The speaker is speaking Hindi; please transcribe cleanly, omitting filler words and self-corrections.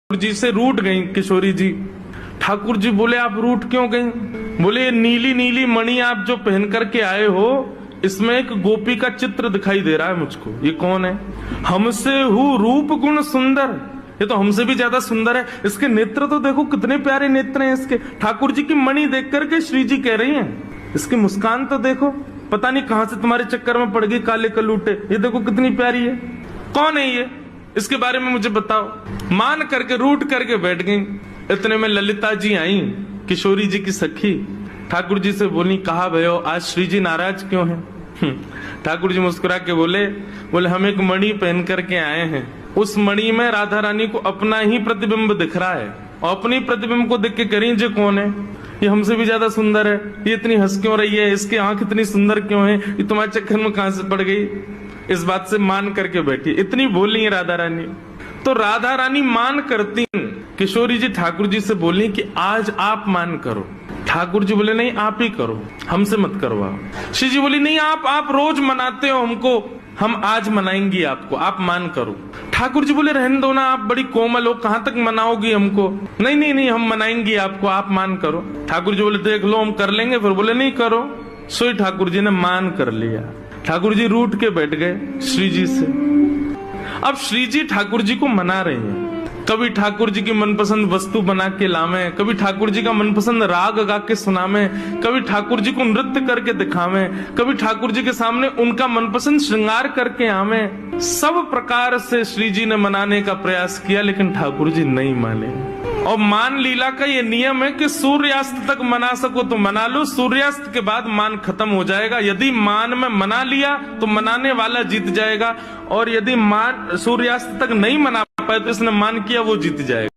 जी से रूठ गई किशोरी जी। ठाकुर जी बोले आप रूठ क्यों गई? बोले ये नीली नीली मणि आप जो पहन करके आए हो, इसमें एक गोपी का चित्र दिखाई दे रहा है मुझको। ये कौन है? हमसे हूँ रूप गुण सुंदर, ये तो हमसे भी ज्यादा सुंदर है। इसके नेत्र तो देखो कितने प्यारे नेत्र हैं इसके। ठाकुर जी की मणि देख करके श्री जी कह रही हैं, इसकी मुस्कान तो देखो, पता नहीं कहां से तुम्हारे चक्कर में पड़ गई काले कलूटे, ये देखो कितनी प्यारी है। कौन है ये? इसके बारे में मुझे बताओ। मान करके रूठ करके बैठ गई। इतने में ललिता जी आई, किशोरी जी की सखी। ठाकुर जी से बोली, कहा भयो आज श्री जी नाराज क्यों हैं? ठाकुर जी मुस्कुरा के बोले हम एक मणि पहन करके आए हैं, उस मणि में राधा रानी को अपना ही प्रतिबिंब दिख रहा है, और अपनी प्रतिबिंब को देख के करी जे कौन है? ये हमसे भी ज्यादा सुंदर है, ये इतनी हंस क्यों रही है, इसकी आंख इतनी सुंदर क्यों है, ये तुम्हारे चक्कर में कहां से पड़ गई? इस बात से मान करके बैठी। इतनी बोली है राधा रानी। तो राधा रानी मान करती। किशोरी जी ठाकुर जी से बोली कि आज आप मान करो। ठाकुर जी बोले नहीं आप ही करो, हमसे मत करवाओ। श्री जी बोली नहीं आप रोज मनाते हो हमको, हम आज मनाएंगी आपको, आप मान करो। ठाकुर जी बोले रहने दो ना, आप बड़ी कोमल हो, कहां तक मनाओगी हमको? नहीं हम मनाएंगी आपको, आप मान करो। ठाकुर जी बोले देख लो हम कर लेंगे। फिर बोले नहीं करो। सोई ठाकुर जी ने मान कर लिया। ठाकुर जी रूठ के बैठ गए श्री जी से। अब श्री जी ठाकुर जी को मना रहे हैं। कभी ठाकुर जी की मनपसंद वस्तु बना के लावे, कभी ठाकुर जी का मनपसंद राग गा के सुनावे, कभी ठाकुर जी को नृत्य करके दिखावे, कभी ठाकुर जी के सामने उनका मनपसंद श्रृंगार करके आवे। सब प्रकार से श्री जी ने मनाने का प्रयास किया, लेकिन ठाकुर जी नहीं माने। और मान लीला का ये नियम है कि सूर्यास्त तक मना सको तो मना लो, सूर्यास्त के बाद मान खत्म हो जाएगा। यदि मान में मना लिया तो मनाने वाला जीत जाएगा, और यदि मान सूर्यास्त तक नहीं मना पाए तो इसने मान किया वो जीत जाएगा।